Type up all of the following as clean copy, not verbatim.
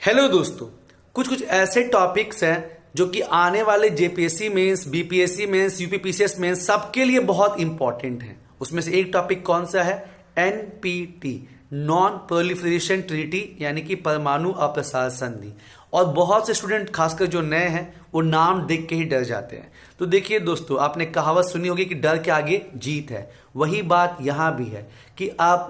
Hello दोस्तों, कुछ कुछ ऐसे टॉपिक्स हैं जो कि आने वाले JPSC mains, BPSC mains, UPPCS mains सबके लिए बहुत इंपॉर्टेंट हैं। उसमें से एक टॉपिक कौन सा है? एनपीटी, नॉन प्रोलिफरेशन ट्रीटी, यानी कि परमाणु अप्रसार संधि। और बहुत से स्टूडेंट खासकर जो नए हैं वो नाम देख के ही डर जाते हैं। तो देखिए दोस्तों, आपने कहावत सुनी होगी कि डर के आगे जीत है। वही बात यहां भी है कि आप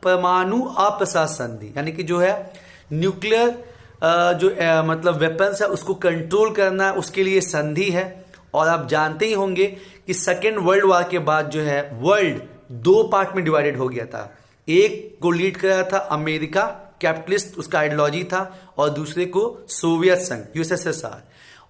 परमाणु अप्रसार संधि यानी कि जो है न्यूक्लियर मतलब वेपन्स है उसको कंट्रोल करना, उसके लिए संधि है। और आप जानते ही होंगे कि सेकेंड वर्ल्ड वॉर के बाद जो है वर्ल्ड दो पार्ट में डिवाइडेड हो गया था। एक को लीड कर रहा था अमेरिका, कैपिटलिस्ट उसका आइडियोलॉजी था, और दूसरे को सोवियत संघ, यूएसएसआर।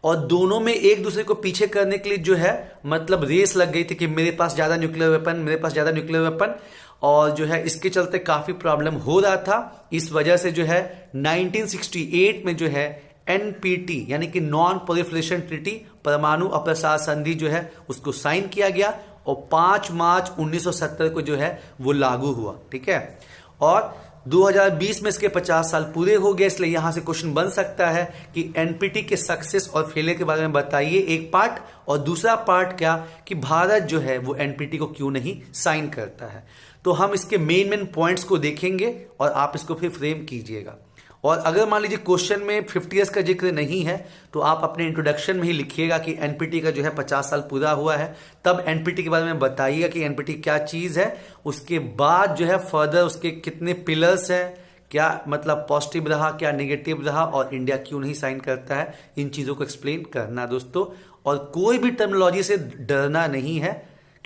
और दोनों में एक दूसरे को पीछे करने के लिए जो है रेस लग गई थी कि मेरे पास ज्यादा न्यूक्लियर वेपन, मेरे पास ज्यादा न्यूक्लियर वेपन। और जो है इसके चलते काफी प्रॉब्लम हो रहा था। इस वजह से जो है 1968 में जो है एनपीटी यानी कि नॉन प्रोलिफरेशन ट्रीटी, परमाणु अप्रसार संधि जो है उसको साइन किया गया, और 5 मार्च 1970 को जो है वो लागू हुआ। ठीक है, और 2020 में इसके 50 साल पूरे हो गए। इसलिए यहां से क्वेश्चन बन सकता है कि एनपीटी के सक्सेस और फेलियर के बारे में बताइए, एक पार्ट। और दूसरा पार्ट क्या कि भारत जो है वो एनपीटी को क्यों नहीं साइन करता है। तो हम इसके मेन पॉइंट्स को देखेंगे और आप इसको फिर फ्रेम कीजिएगा। और अगर मान लीजिए क्वेश्चन में 50 ईयर्स का जिक्र नहीं है तो आप अपने इंट्रोडक्शन में ही लिखिएगा कि एनपीटी का जो है 50 साल पूरा हुआ है, तब एनपीटी के बारे में बताइएगा कि एनपीटी क्या चीज है। उसके बाद जो है फर्दर उसके कितने पिलर्स हैं, क्या पॉजिटिव रहा, क्या नेगेटिव रहा, और इंडिया क्यों नहीं साइन करता है, इन चीजों को एक्सप्लेन करना दोस्तों। और कोई भी टर्मिनोलॉजी से डरना नहीं है,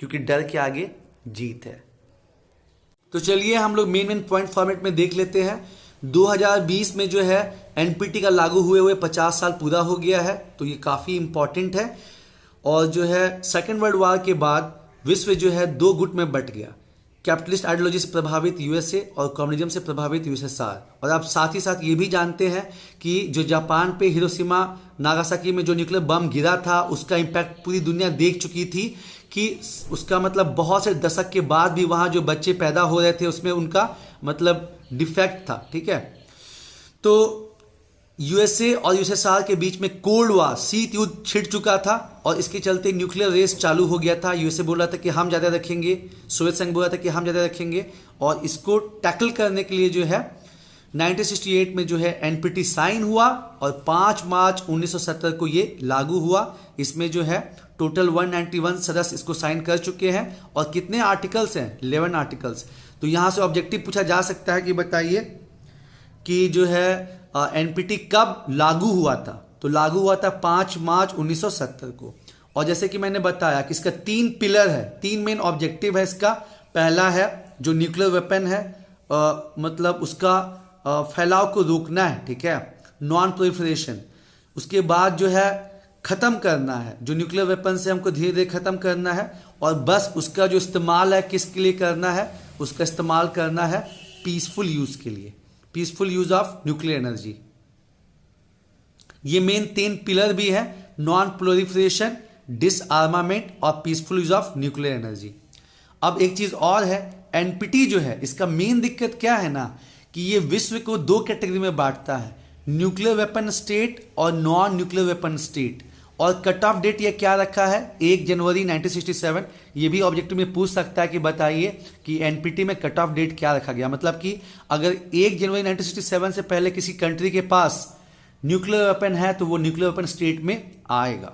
क्योंकि डर के आगे जीत है। तो चलिए हम लोग मेन पॉइंट फॉर्मेट में देख लेते हैं। 2020 में जो है एनपीटी का लागू हुए 50 साल पूरा हो गया है, तो ये काफी इंपॉर्टेंट है। और जो है सेकेंड वर्ल्ड वॉर के बाद विश्व जो है दो गुट में बट गया, कैपिटलिस्ट आइडियोलॉजी से प्रभावित यूएसए और कम्युनिज्म से प्रभावित यूएसएसआर। और आप साथ ही साथ ये भी जानते हैं कि जो जापान पे हिरोशिमा नागासाकी में जो न्यूक्लियर बम गिरा था उसका इंपैक्ट पूरी दुनिया देख चुकी थी, कि उसका बहुत से दशक के बाद भी वहां जो बच्चे पैदा हो रहे थे उसमें उनका डिफेक्ट था। ठीक है, तो यूएसए और यूएसएसआर के बीच में कोल्ड वॉर, शीत युद्ध छिड़ चुका था, और इसके चलते न्यूक्लियर रेस चालू हो गया था। यूएसए बोल रहा था कि हम ज्यादा रखेंगे, सोवियत संघ बोल रहा था कि हम ज्यादा रखेंगे। और इसको टैकल करने के लिए जो है 1968 में जो है एनपीटी साइन हुआ, और 5 मार्च 1970 को ये लागू हुआ। इसमें जो है टोटल 191 सदस्य इसको साइन कर चुके हैं। और कितने आर्टिकल्स हैं? 11 आर्टिकल्स। तो यहां से ऑब्जेक्टिव पूछा जा सकता है कि बताइए कि जो है एनपीटी कब लागू हुआ था? तो लागू हुआ था 5 मार्च 1970 को। और जैसे कि मैंने बताया कि इसका 3 पिलर है, 3 मेन ऑब्जेक्टिव है इसका। पहला है जो न्यूक्लियर वेपन है उसका फैलाव को रोकना है। ठीक है, नॉन प्रोलिफरेशन। उसके बाद जो है खत्म करना है, जो न्यूक्लियर वेपन से हमको धीरे धीरे खत्म करना है। और बस उसका जो इस्तेमाल है किसके लिए करना है? उसका इस्तेमाल करना है पीसफुल यूज के लिए, peaceful use of nuclear energy. ये मेन 3 पिलर भी है, नॉन प्रोलिफरेशन, डिसआर्मामेंट और peaceful use of nuclear energy. अब एक चीज और है, एनपीटी जो है इसका मेन दिक्कत क्या है ना, कि ये विश्व को 2 कैटेगरी में बांटता है, न्यूक्लियर वेपन स्टेट और नॉन न्यूक्लियर वेपन स्टेट। और कट ऑफ डेट ये क्या रखा है? 1 जनवरी 1967। ये भी ऑब्जेक्टिव में पूछ सकता है कि बताइए कि एनपीटी में कट ऑफ डेट क्या रखा गया। कि अगर 1 जनवरी 1967 से पहले किसी कंट्री के पास न्यूक्लियर वेपन है तो वो न्यूक्लियर वेपन स्टेट में आएगा।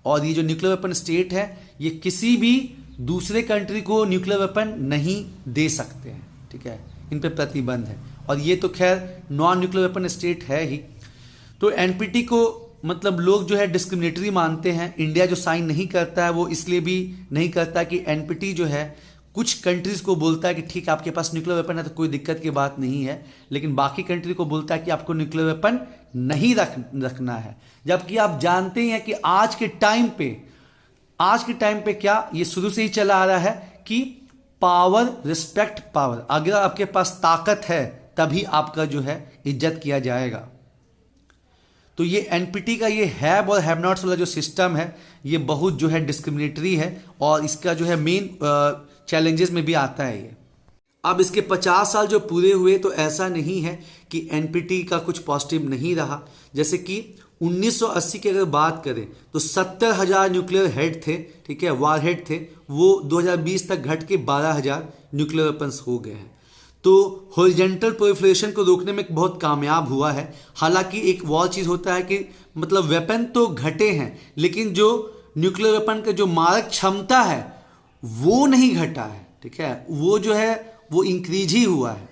और ये जो न्यूक्लियर वेपन स्टेट है ये किसी भी दूसरे कंट्री को न्यूक्लियर वेपन नहीं दे सकते हैं। ठीक है, इन पे प्रतिबंध है। और ये तो खैर नॉन न्यूक्लियर वेपन स्टेट है ही। तो एनपीटी को लोग जो है डिस्क्रिमिनेटरी मानते हैं। इंडिया जो साइन नहीं करता है वो इसलिए भी नहीं करता कि एनपीटी जो है कुछ कंट्रीज को बोलता है कि ठीक है आपके पास न्यूक्लियर वेपन है तो कोई दिक्कत की बात नहीं है, लेकिन बाकी कंट्री को बोलता है कि आपको न्यूक्लियर वेपन नहीं रखना है। जबकि आप जानते हैं कि आज के टाइम पे क्या ये शुरू से ही चला आ रहा है कि पावर रिस्पेक्ट पावर। अगर आपके पास ताकत है तभी आपका जो है इज्जत किया जाएगा। तो ये एनपीटी का ये हैव और हैव नॉट्स वाला जो सिस्टम है ये बहुत जो है डिस्क्रिमिनेटरी है, और इसका जो है मेन चैलेंजेस में भी आता है ये। अब इसके 50 साल जो पूरे हुए तो ऐसा नहीं है कि एनपीटी का कुछ पॉजिटिव नहीं रहा। जैसे कि 1980 की अगर बात करें तो 70,000 न्यूक्लियर हेड थे, ठीक है, वार हेड थे, वो 2020 तक घट के 12,000 न्यूक्लियर वेपन्स हो गए हैं। तो हॉरिजॉन्टल प्रोलिफरेशन को रोकने में बहुत कामयाब हुआ है। हालांकि एक वो चीज होता है कि मतलब वेपन तो घटे हैं लेकिन जो न्यूक्लियर वेपन का जो मारक क्षमता है वो नहीं घटा है, ठीक है, वो जो है वो इंक्रीज ही हुआ है।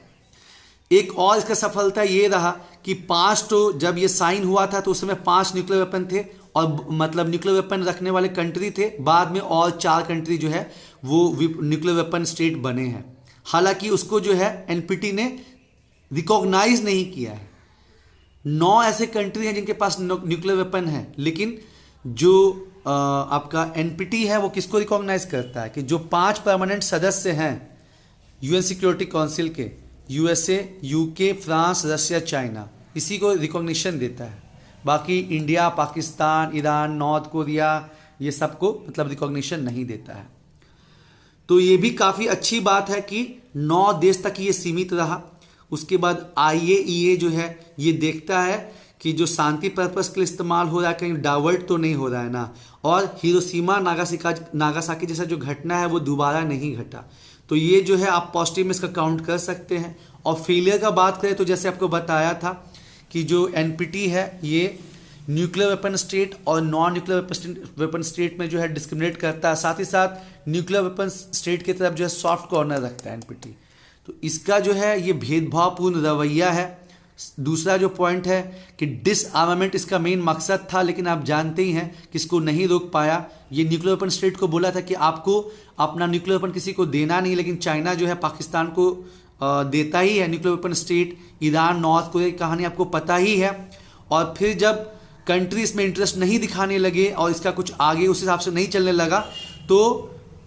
एक और इसका सफलता ये रहा कि 5 तो जब ये साइन हुआ था तो उस समय 5 न्यूक्लियर वेपन थे और मतलब न्यूक्लियर वेपन रखने वाले कंट्री थे। बाद में और 4 कंट्री जो है वो न्यूक्लियर वेपन स्टेट बने हैं। हालांकि उसको जो है एनपीटी ने रिकॉग्नाइज नहीं किया है। 9 ऐसे कंट्री हैं जिनके पास न्यूक्लियर वेपन है, लेकिन जो आपका एनपीटी है वो किसको रिकॉग्नाइज करता है कि जो 5 परमानेंट सदस्य हैं यूएन सिक्योरिटी काउंसिल के, USA, UK, France, Russia, China, इसी को रिकॉग्निशन देता है। बाकी India, Pakistan, Iran, north Korea ये सबको मतलब रिकॉग्निशन नहीं देता है। तो ये भी काफ़ी अच्छी बात है कि 9 देश तक ये सीमित रहा। उसके बाद IAEA जो है ये देखता है कि जो शांति पर्पस के लिए इस्तेमाल हो रहा है कहीं डाइवर्ट तो नहीं हो रहा है ना, और हिरोशिमा नागासाकी जैसा जो घटना है वो दोबारा नहीं घटा। तो ये जो है आप पॉजिटिव में इसका काउंट कर सकते हैं। और फेलियर का बात करें तो जैसे आपको बताया था कि जो एनपीटी है ये न्यूक्लियर वेपन स्टेट और नॉन न्यूक्लियर वेपन स्टेट में जो है डिस्क्रिमिनेट करता है, साथ ही साथ न्यूक्लियर वेपन स्टेट की तरफ जो है सॉफ्ट कॉर्नर रखता है एनपीटी। तो इसका जो है ये भेदभावपूर्ण रवैया है। दूसरा जो पॉइंट है कि डिसआर्मामेंट इसका मेन मकसद था, लेकिन आप जानते ही हैं कि इसको नहीं रोक पाया। ये न्यूक्लियर वेपन स्टेट को बोला था कि आपको अपना न्यूक्लियर वेपन किसी को देना नहीं, लेकिन चाइना जो है पाकिस्तान को देता ही है nuclear weapon state. Iran, north Korea की कहानी आपको पता ही है। और फिर जब कंट्री इसमें इंटरेस्ट नहीं दिखाने लगे और इसका कुछ आगे उस हिसाब से नहीं चलने लगा तो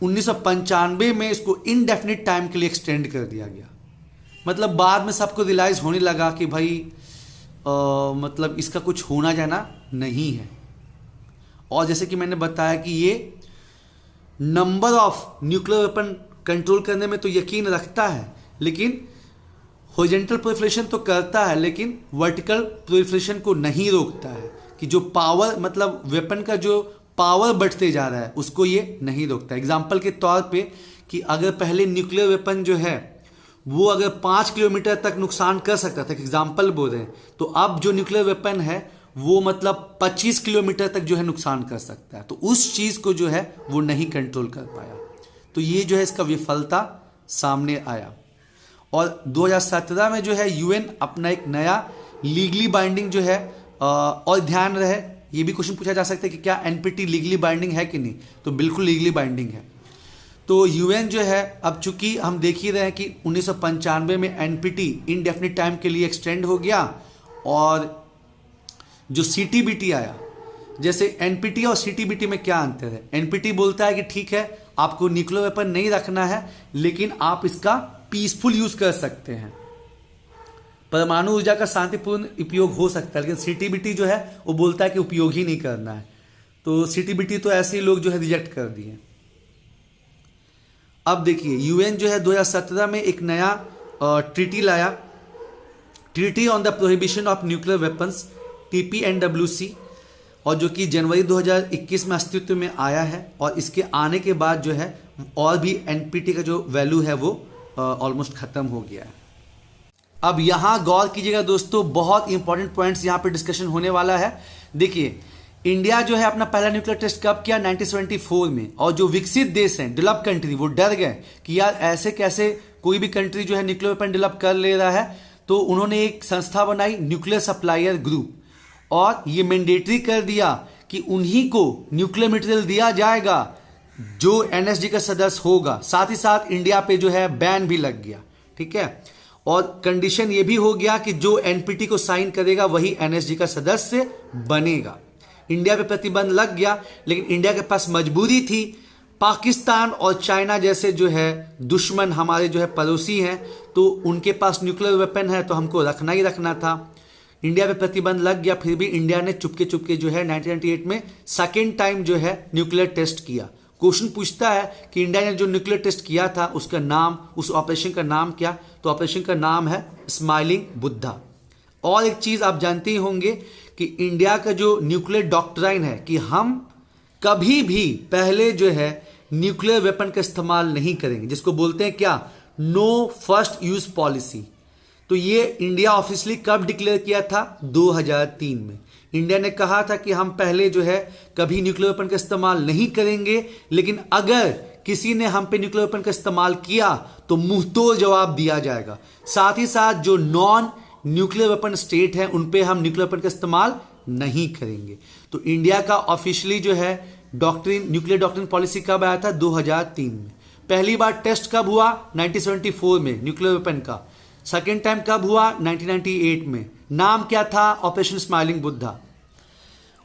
1995 में इसको इनडेफिनिट टाइम के लिए एक्सटेंड कर दिया गया। मतलब बाद में सबको रियलाइज होने लगा कि भाई मतलब इसका कुछ होना जाना नहीं है। और जैसे कि मैंने बताया कि ये number of nuclear weapon control करने में तो यकीन रखता है, लेकिन हॉरिजॉन्टल प्रोलिफरेशन तो करता है लेकिन वर्टिकल प्रोलिफरेशन को नहीं रोकता है कि जो पावर मतलब वेपन का जो पावर बढ़ते जा रहा है उसको ये नहीं रोकता। एग्जाम्पल के तौर पे कि अगर पहले न्यूक्लियर वेपन जो है वो अगर 5 किलोमीटर तक नुकसान कर सकता था, एग्जाम्पल बोल रहे हैं, तो अब जो न्यूक्लियर वेपन है वो मतलब 25 किलोमीटर तक जो है नुकसान कर सकता है। तो उस चीज को जो है वो नहीं कंट्रोल कर पाया। तो ये जो है इसका विफलता सामने आया। और 2017 में जो है यूएन अपना एक नया लीगली बाइंडिंग जो है और ध्यान रहे ये भी क्वेश्चन पूछा जा सकता है कि क्या एनपीटी लीगली बाइंडिंग है कि नहीं, तो बिल्कुल लीगली बाइंडिंग है। तो यूएन जो है अब चूंकि हम देख ही रहे हैं कि 1995 में एनपीटी इनडेफिनिट टाइम के लिए एक्सटेंड हो गया और जो सीटीबीटी आया, जैसे एनपीटी और सीटीबीटी में क्या अंतर है। एनपीटी बोलता है कि ठीक है आपको न्यूक्लियर वेपन नहीं रखना है लेकिन आप इसका पीसफुल यूज कर सकते हैं, परमाणु ऊर्जा का शांतिपूर्ण उपयोग हो सकता है, लेकिन सीटीबीटी जो है वो बोलता है कि उपयोग ही नहीं करना है। तो सीटीबीटी तो ऐसे ही लोग जो है रिजेक्ट कर दिए। अब देखिए यूएन जो है 2017 में एक नया ट्रीटी लाया, treaty on the prohibition of nuclear weapons, TPNWC, और जो कि जनवरी 2021 में अस्तित्व में आया है। और इसके आने के बाद जो है और भी एनपीटी का जो वैल्यू है वो ऑलमोस्ट खत्म हो गया है। अब यहां गौर कीजिएगा दोस्तों, बहुत इंपॉर्टेंट पॉइंट्स यहां पे डिस्कशन होने वाला है। देखिए इंडिया जो है अपना पहला न्यूक्लियर टेस्ट कब किया, 1974 में। और जो विकसित देश हैं, डेवलप कंट्री, वो डर गए कि यार ऐसे कैसे कोई भी कंट्री जो है न्यूक्लियर वेपन डेवलप कर ले रहा है। तो उन्होंने एक संस्था बनाई, न्यूक्लियर सप्लायर ग्रुप, और ये मैंडेटरी कर दिया कि उन्हीं को न्यूक्लियर मटेरियल दिया जाएगा जो NSG का सदस्य होगा। साथ ही साथ इंडिया पे जो है बैन भी लग गया, ठीक है। और कंडीशन ये भी हो गया कि जो एनपीटी को साइन करेगा वही NSG का सदस्य बनेगा। इंडिया पे प्रतिबंध लग गया, लेकिन इंडिया के पास मजबूरी थी। पाकिस्तान और चाइना जैसे जो है दुश्मन हमारे जो है पड़ोसी हैं, तो उनके पास न्यूक्लियर वेपन है तो हमको रखना ही रखना था। इंडिया पे प्रतिबंध लग गया, फिर भी इंडिया ने चुपके चुपके जो है 1998 में सेकेंड टाइम जो है न्यूक्लियर टेस्ट किया। क्वेश्चन पूछता है कि इंडिया ने जो न्यूक्लियर टेस्ट किया था उसका नाम, उस ऑपरेशन का नाम क्या, तो ऑपरेशन का नाम है स्माइलिंग बुद्धा। और एक चीज आप जानते ही होंगे कि इंडिया का जो न्यूक्लियर डॉक्ट्राइन है कि हम कभी भी पहले जो है न्यूक्लियर वेपन का इस्तेमाल नहीं करेंगे, जिसको बोलते हैं क्या, नो फर्स्ट यूज पॉलिसी। तो ये इंडिया ऑफिशियली कब डिक्लेयर किया था, 2003 में। इंडिया ने कहा था कि हम पहले जो है कभी न्यूक्लियर वेपन का इस्तेमाल नहीं करेंगे, लेकिन अगर किसी ने हम पे न्यूक्लियर वेपन का इस्तेमाल किया तो मुंहतोड़ जवाब दिया जाएगा। साथ ही साथ जो नॉन न्यूक्लियर वेपन स्टेट है उन पे हम न्यूक्लियर वेपन का इस्तेमाल नहीं करेंगे। तो इंडिया का ऑफिशियली जो है डॉक्ट्रिन, न्यूक्लियर डॉक्ट्रिन पॉलिसी कब आया था, 2003 में। पहली बार टेस्ट कब हुआ, 1974 में न्यूक्लियर वेपन का। सेकेंड टाइम कब हुआ, 1998 में। नाम क्या था, ऑपरेशन स्माइलिंग बुद्धा।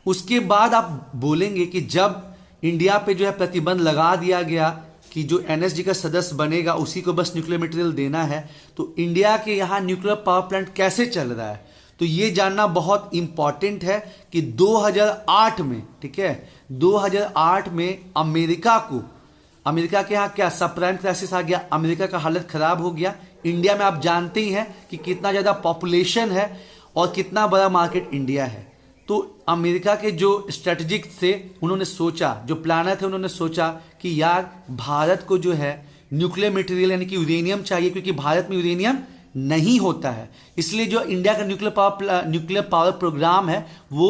उसके बाद आप बोलेंगे कि जब इंडिया पे जो है प्रतिबंध लगा दिया गया कि जो एनएसजी का सदस्य बनेगा उसी को बस न्यूक्लियर मटेरियल देना है, तो इंडिया के यहां न्यूक्लियर पावर प्लांट कैसे चल रहा है, तो ये जानना बहुत इंपॉर्टेंट है कि 2008 में, ठीक है, 2008 में अमेरिका के यहाँ क्या सबप्राइम क्राइसिस आ गया, अमेरिका का हालत खराब हो गया। इंडिया में आप जानते ही हैं कि कितना ज्यादा पॉपुलेशन है और कितना बड़ा मार्केट इंडिया है। तो अमेरिका के जो स्ट्रेटेजिक थे उन्होंने सोचा, जो प्लानर थे उन्होंने सोचा कि यार भारत को जो है न्यूक्लियर मटेरियल यानी कि यूरेनियम चाहिए, क्योंकि भारत में यूरेनियम नहीं होता है। इसलिए जो इंडिया का न्यूक्लियर पावर प्रोग्राम है वो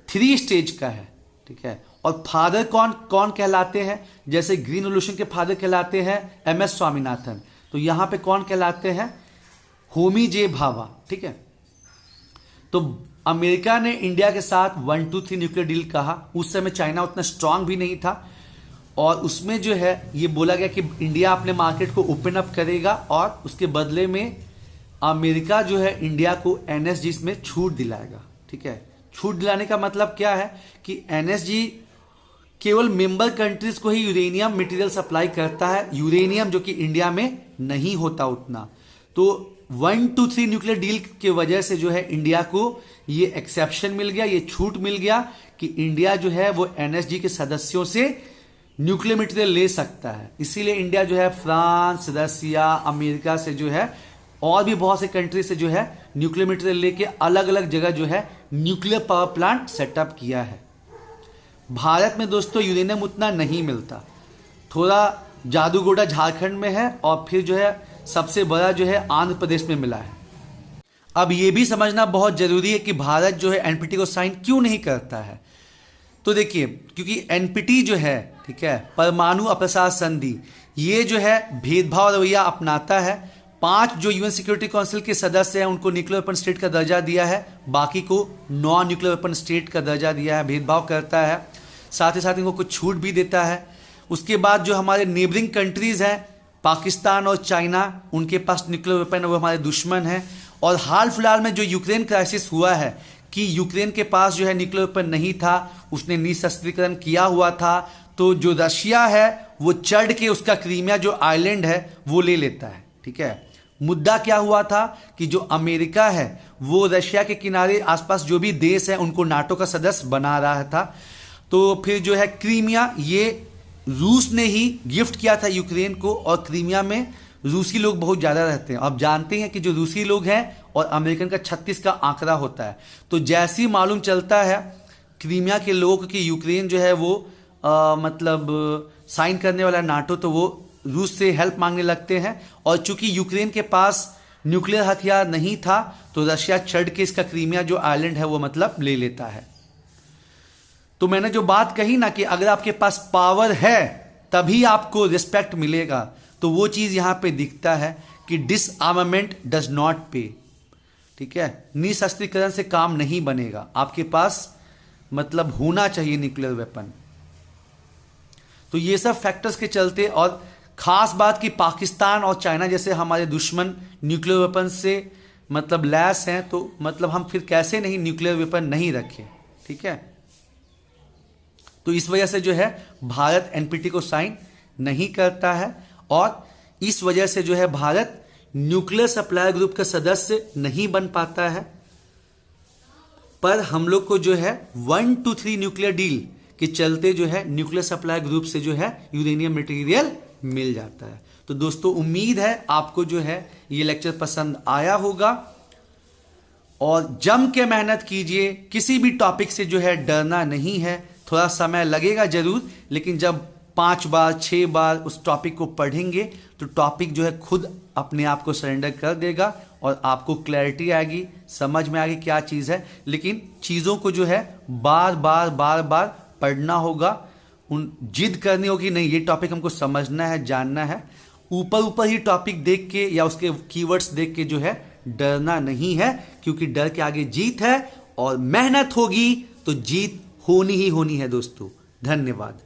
3 स्टेज का है, ठीक है। और फादर कौन कौन कहलाते हैं, जैसे ग्रीन रेवोल्यूशन के फादर कहलाते हैं एमएस स्वामीनाथन, तो यहां पे कौन कहलाते हैं, होमी जे भाभा, ठीक है। तो अमेरिका ने इंडिया के साथ 1, 2, 3 न्यूक्लियर डील कहा। उस समय चाइना उतना स्ट्रांग भी नहीं था और उसमें जो है ये बोला गया कि इंडिया अपने मार्केट को ओपन अप करेगा और उसके बदले में अमेरिका जो है इंडिया को एनएसजी में छूट दिलाएगा, ठीक है। छूट दिलाने का मतलब क्या है कि एनएसजी केवल मेंबर कंट्रीज को ही यूरेनियम मटेरियल सप्लाई करता है, यूरेनियम जो कि इंडिया में नहीं होता उतना। तो 1, 2, 3 न्यूक्लियर डील के वजह से जो है इंडिया को ये एक्सेप्शन मिल गया, ये छूट मिल गया कि इंडिया जो है वो एनएसजी के सदस्यों से न्यूक्लियर मटेरियल ले सकता है। इसीलिए इंडिया जो है फ्रांस, रसिया, अमेरिका से जो है और भी बहुत से कंट्री से जो है न्यूक्लियर मटेरियल लेके अलग अलग जगह जो है न्यूक्लियर पावर प्लांट सेटअप किया है। भारत में दोस्तों यूरेनियम उतना नहीं मिलता, थोड़ा जादूगोड़ा झारखंड में है और फिर जो है सबसे बड़ा जो है आंध्र प्रदेश में मिला है। अब यह भी समझना बहुत जरूरी है कि भारत जो है एनपीटी को साइन क्यों नहीं करता है। तो देखिए, क्योंकि एनपीटी जो है, ठीक है, परमाणु अप्रसार संधि, ये जो है भेदभाव रवैया अपनाता है। 5 जो यूएन सिक्योरिटी काउंसिल के सदस्य हैं उनको न्यूक्लियर वेपन स्टेट का दर्जा दिया है, बाकी को नॉन न्यूक्लियर वेपन स्टेट का दर्जा दिया है, भेदभाव करता है। साथ ही साथ इनको कुछ छूट भी देता है। उसके बाद जो हमारे नेबरिंग कंट्रीज हैं पाकिस्तान और चाइना, उनके पास न्यूक्लियर वेपन है, वो हमारे दुश्मन हैं। और हाल फिलहाल में जो यूक्रेन क्राइसिस हुआ है कि यूक्रेन के पास जो है न्यूक्लियर वेपन नहीं था, उसने निशस्त्रीकरण किया हुआ था, तो जो रशिया है वो चढ़ के उसका क्रीमिया जो आइलैंड है वो ले लेता है, ठीक है। मुद्दा क्या हुआ था कि जो अमेरिका है वो रशिया के किनारे आसपास जो भी देश है उनको नाटो का सदस्य बना रहा था। तो फिर जो है क्रीमिया ये रूस ने ही गिफ्ट किया था यूक्रेन को, और क्रीमिया में रूसी लोग बहुत ज़्यादा रहते हैं। आप जानते हैं कि जो रूसी लोग हैं और अमेरिकन का 36 का आंकड़ा होता है। तो जैसे ही मालूम चलता है क्रीमिया के लोगों को कि यूक्रेन जो है वो मतलब साइन करने वाला नाटो, तो वो रूस से हेल्प मांगने लगते हैं। और चूंकि यूक्रेन के पास न्यूक्लियर हथियार नहीं था तो रशिया चढ़ के इसका क्रीमिया जो आइलैंड है वो मतलब ले लेता है। तो मैंने जो बात कही ना कि अगर आपके पास पावर है तभी आपको रिस्पेक्ट मिलेगा, तो वो चीज यहां पे दिखता है कि डिसआर्मामेंट डज नॉट पे, ठीक है। निशस्त्रीकरण से काम नहीं बनेगा, आपके पास मतलब होना चाहिए न्यूक्लियर वेपन। तो ये सब फैक्टर्स के चलते, और खास बात कि पाकिस्तान और चाइना जैसे हमारे दुश्मन न्यूक्लियर वेपन से मतलब लैस हैं, तो मतलब हम फिर कैसे नहीं न्यूक्लियर वेपन नहीं रखें, ठीक है। तो इस वजह से जो है भारत एनपीटी को साइन नहीं करता है, और इस वजह से जो है भारत न्यूक्लियर सप्लायर ग्रुप का सदस्य नहीं बन पाता है। पर हम लोग को जो है 1, 2, 3 न्यूक्लियर डील के चलते जो है न्यूक्लियर सप्लाई ग्रुप से जो है यूरेनियम मटेरियल मिल जाता है। तो दोस्तों उम्मीद है आपको जो है ये लेक्चर पसंद आया होगा और जम के मेहनत कीजिए। किसी भी टॉपिक से जो है डरना नहीं है, थोड़ा समय लगेगा जरूर, लेकिन जब 5 बार 6 बार उस टॉपिक को पढ़ेंगे तो टॉपिक जो है खुद अपने आप को सरेंडर कर देगा और आपको क्लैरिटी आएगी, समझ में आएगी क्या चीज है। लेकिन चीजों को जो है बार बार पढ़ना होगा, उन जिद करनी होगी, नहीं ये टॉपिक हमको समझना है, जानना है। ऊपर ही टॉपिक देख के या उसके कीवर्ड्स देख के जो है डरना नहीं है, क्योंकि डर के आगे जीत है और मेहनत होगी तो जीत होनी ही होनी है दोस्तों। धन्यवाद।